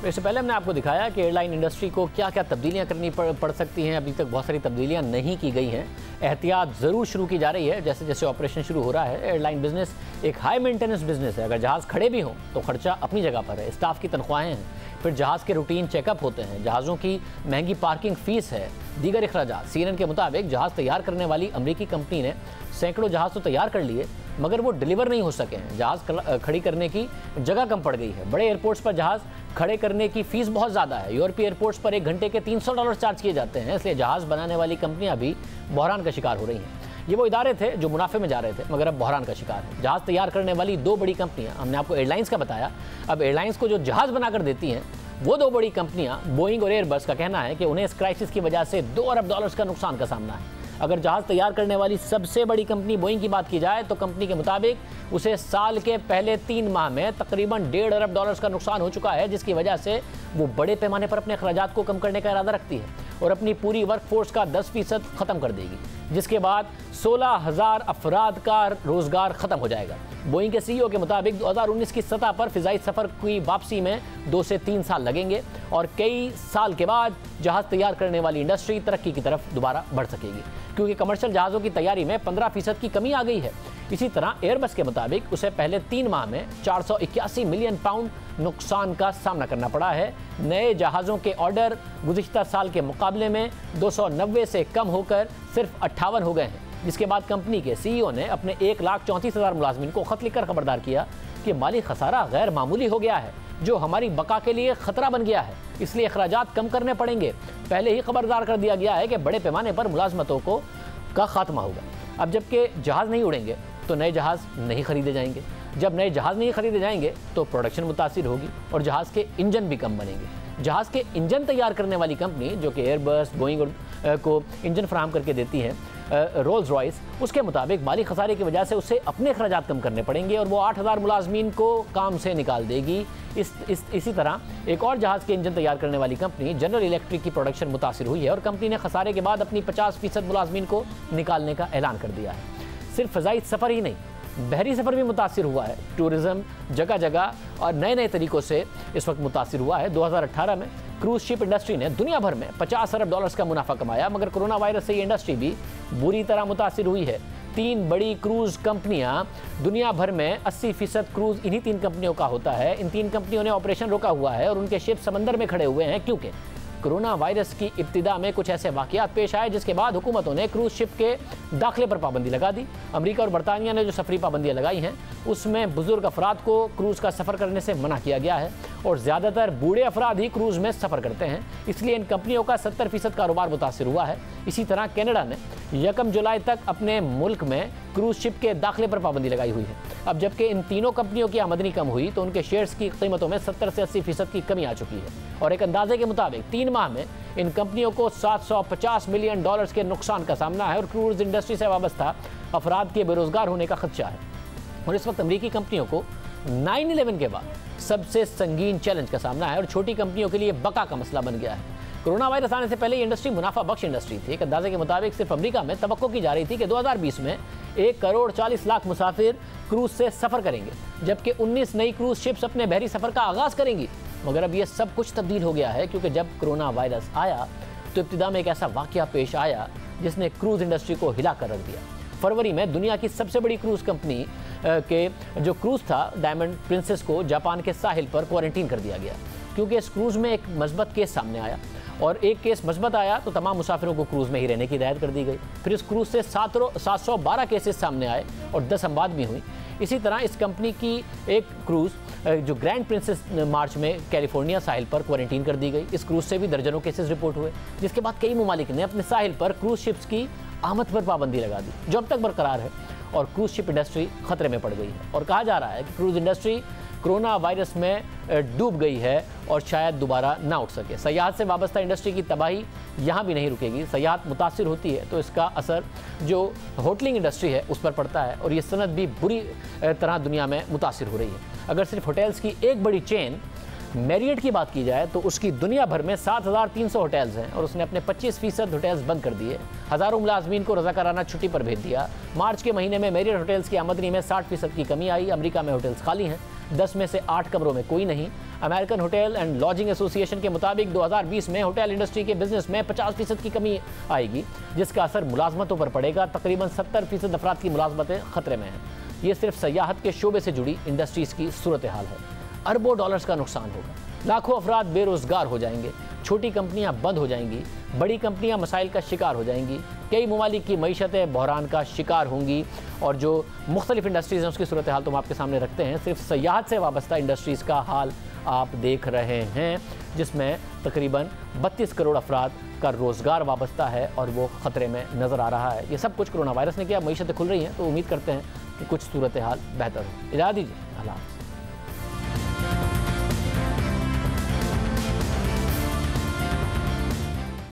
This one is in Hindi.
इससे पहले हमने आपको दिखाया कि एयरलाइन इंडस्ट्री को क्या क्या तब्दीलियां करनी पड़ सकती हैं। अभी तक बहुत सारी तब्दीलियां नहीं की गई हैं, एहतियात ज़रूर शुरू की जा रही है। जैसे जैसे ऑपरेशन शुरू हो रहा है, एयरलाइन बिजनेस एक हाई मेंटेनेंस बिजनेस है। अगर जहाज़ खड़े भी हों तो खर्चा अपनी जगह पर है, स्टाफ की तनख्वाहें हैं, फिर जहाज़ के रूटीन चेकअप होते हैं, जहाज़ों की महंगी पार्किंग फ़ीस है, दीगर अखराजात। CNN के मुताबिक जहाज़ तैयार करने वाली अमरीकी कंपनी ने सैकड़ों जहाज़ तो तैयार कर लिए, मगर वो डिलीवर नहीं हो सके हैं। जहाज़ खड़ी करने की जगह कम पड़ गई है। बड़े एयरपोर्ट्स पर जहाज़ खड़े करने की फ़ीस बहुत ज़्यादा है। यूरोपीय एयरपोर्ट्स पर एक घंटे के $300 चार्ज किए जाते हैं, इसलिए जहाज़ बनाने वाली कंपनियां भी बहरान का शिकार हो रही हैं। ये वो इदारे थे जो मुनाफे में जा रहे थे, मगर अब बहरान का शिकार है। जहाज़ तैयार करने वाली दो बड़ी कंपनियां, हमने आपको एयरलाइंस का बताया, अब एयरलाइंस को जो जहाज़ बनाकर देती हैं वो दो बड़ी कंपनियां बोइंग और एयरबस का कहना है कि उन्हें इस क्राइसिस की वजह से $2 अरब का नुकसान का सामना है। अगर जहाज़ तैयार करने वाली सबसे बड़ी कंपनी बोइंग की बात की जाए तो कंपनी के मुताबिक उसे साल के पहले 3 माह में तकरीबन $1.5 अरब का नुकसान हो चुका है, जिसकी वजह से वो बड़े पैमाने पर अपने अखराजात को कम करने का इरादा रखती है और अपनी पूरी वर्कफोर्स का 10% ख़त्म कर देगी, जिसके बाद 16,000 अफराद का रोज़गार ख़त्म हो जाएगा। बोइंग के CEO के मुताबिक 2019 की सतह पर फ़िज़ाई सफ़र की वापसी में 2 से 3 साल लगेंगे और कई साल के बाद जहाज़ तैयार करने वाली इंडस्ट्री तरक्की की तरफ दोबारा बढ़ सकेगी, क्योंकि कमर्शियल जहाज़ों की तैयारी में 15% की कमी आ गई है। इसी तरह एयरबस के मुताबिक उसे पहले 3 माह में 481 मिलियन पाउंड नुकसान का सामना करना पड़ा है। नए जहाज़ों के ऑर्डर गुज़िश्ता साल के मुकाबले में 290 से कम होकर सिर्फ 58 हो गए हैं, जिसके बाद कंपनी के CEO ने अपने 1,34,000 मुलाजमीन को खत लिखकर खबरदार किया कि माली खसारा गैर मामूली हो गया है, जो हमारी बका के लिए खतरा बन गया है, इसलिए अखराजात कम करने पड़ेंगे। पहले ही खबरदार कर दिया गया है कि बड़े पैमाने पर मुलाजमतों का खात्मा होगा। अब जबकि जहाज़ नहीं उड़ेंगे तो नए जहाज़ नहीं खरीदे जाएंगे। जब नए जहाज़ नहीं खरीदे जाएंगे तो प्रोडक्शन मुतासिर होगी और जहाज़ के इंजन भी कम बनेंगे। जहाज़ के इंजन तैयार करने वाली कंपनी जो कि एयरबस बोइंग को इंजन फराहम करके देती है, रोल्स रॉयस, उसके मुताबिक माली खसारे की वजह से उसे अपने अखराजात कम करने पड़ेंगे और वो 8,000 मुलाजमीन को काम से निकाल देगी। इसी तरह एक और जहाज़ के इंजन तैयार करने वाली कंपनी जनरल इलेक्ट्रिक की प्रोडक्शन मुतासिर हुई है और कंपनी ने खसारे के बाद अपनी 50% मुलाजमीन को निकालने का ऐलान कर दिया है। सिर्फ फ़ज़ाई सफ़र ही नहीं, बहरी सफ़र भी मुतासिर हुआ है। टूरिज़्म जगह जगह और नए नए तरीक़ों से इस वक्त मुतासिर हुआ है। 2018 में क्रूज़ शिप इंडस्ट्री ने दुनिया भर में $50 अरब का मुनाफा कमाया, मगर कोरोना वायरस से ये इंडस्ट्री भी बुरी तरह मुतासिर हुई है। 3 बड़ी क्रूज़ कंपनियां दुनिया भर में 80% क्रूज़ इन्हीं 3 कंपनियों का होता है। इन 3 कंपनियों ने ऑपरेशन रोका हुआ है और उनके शिप समंदर में खड़े हुए हैं, क्योंकि कोरोना वायरस की इब्तिदा में कुछ ऐसे वाक़यात पेश आए जिसके बाद हुकूमतों ने क्रूज़ शिप के दाखिले पर पाबंदी लगा दी। अमेरिका और बरतानिया ने जो सफरी पाबंदियाँ लगाई हैं उसमें बुजुर्ग अफराद को क्रूज़ का सफ़र करने से मना किया गया है और ज़्यादातर बूढ़े अफराद ही क्रूज़ में सफ़र करते हैं, इसलिए इन कंपनियों का 70% कारोबार मुतासिर हुआ है। इसी तरह कनाडा ने 1 जुलाई तक अपने मुल्क में क्रूज़ शिप के दाखिले पर पाबंदी लगाई हुई है। अब जबकि इन तीनों कंपनियों की आमदनी कम हुई तो उनके शेयर्स की कीमतों में 70 से 80% की कमी आ चुकी है और एक अंदाजे के मुताबिक 3 माह में इन कंपनियों को $750 मिलियन के नुकसान का सामना है और क्रूज़ इंडस्ट्री से वाबस्ता अफराद के बेरोज़गार होने का खदशा है। और इस वक्त अमरीकी कंपनियों को 9/11 के बाद सबसे संगीन चैलेंज का सामना है और छोटी कंपनियों के लिए बका का मसला बन गया है। कोरोना वायरस आने से पहले ये इंडस्ट्री मुनाफा बख्श इंडस्ट्री थी। एक अंदाजे के मुताबिक सिर्फ अमेरिका में तवक्को की जा रही थी कि 2020 में 1,40,00,000 मुसाफिर क्रूज़ से सफ़र करेंगे, जबकि 19 नई क्रूज़ शिप्स अपने बहरी सफ़र का आगाज़ करेंगी। मगर अब ये सब कुछ तब्दील हो गया है, क्योंकि जब कोरोना वायरस आया तो इब्तिदा में एक ऐसा वाक़या पेश आया जिसने क्रूज़ इंडस्ट्री को हिला कर रख दिया। फरवरी में दुनिया की सबसे बड़ी क्रूज़ कंपनी के जो क्रूज़ था डायमंड प्रिंसेस को जापान के साहिल पर क्वारंटीन कर दिया गया, क्योंकि इस क्रूज़ में एक मस्बत केस सामने आया और एक केस मस्बत आया तो तमाम मुसाफिरों को क्रूज़ में ही रहने की हिदायत कर दी गई। फिर इस क्रूज़ से 712 केसेस सामने आए और 10 अमवात भी हुई। इसी तरह इस कंपनी की एक क्रूज़ जो ग्रैंड प्रिंसेस मार्च में कैलिफोर्निया साहिल पर क्वारंटीन कर दी गई। इस क्रूज़ से भी दर्जनों केसेस रिपोर्ट हुए, जिसके बाद कई ममालिक ने अपने साहिल पर क्रूज़ शिप्स की आमद पर पाबंदी लगा दी, जो अब तक बरकरार है और क्रूज़ शिप इंडस्ट्री खतरे में पड़ गई है। और कहा जा रहा है कि क्रूज़ इंडस्ट्री कोरोना वायरस में डूब गई है और शायद दोबारा ना उठ सके। सयाहत से वाबस्ता इंडस्ट्री की तबाही यहाँ भी नहीं रुकेगी। सयाहत मुतासिर होती है तो इसका असर जो होटलिंग इंडस्ट्री है उस पर पड़ता है और ये सनत भी बुरी तरह दुनिया में मुतासिर हो रही है। अगर सिर्फ होटल्स की एक बड़ी चेन मैरियट की बात की जाए तो उसकी दुनिया भर में 7,300 होटल्स हैं और उसने अपने 25% होटल्स बंद कर दिए, हज़ारों मुलाजमीन को रज़ाकाराना छुट्टी पर भेज दिया। मार्च के महीने में मैरियट होटल्स की आमदनी में 60% की कमी आई। अमेरिका में होटल्स खाली हैं, 10 में से 8 कमरों में कोई नहीं। American hotel and lodging association के मुताबिक 2020 में होटल इंडस्ट्री के बिजनेस में 50% की कमी आएगी, जिसका असर मुलाजमतों पर पड़ेगा। तकरीबन 70% अफराद की मुलाजमतें खतरे में हैं। ये सिर्फ सयाहत के शोबे से जुड़ी इंडस्ट्रीज़ की सूरत हाल है। अरबों डॉलर्स का नुकसान होगा, लाखों अफराद बेरोजगार हो जाएंगे, छोटी कंपनियां बंद हो जाएंगी, बड़ी कंपनियां मसाइल का शिकार हो जाएंगी, कई ममालिक की मईशतें बहरान का शिकार होंगी और जो मुख्तलिफ इंडस्ट्रीज़ हैं उसकी सूरत हाल तो हम आपके सामने रखते हैं। सिर्फ सयाहत से वाबस्ता इंडस्ट्रीज़ का हाल आप देख रहे हैं, जिसमें तकरीबन 32 करोड़ अफराद का रोज़गार वाबस्ता है और वो ख़तरे में नज़र आ रहा है। ये सब कुछ कोरोना वायरस ने किया। मईशतें खुल रही हैं तो उम्मीद करते हैं कि कुछ सूरत हाल बेहतर हो। इजाज़त दीजिए, अल्लाह हाफ़िज़।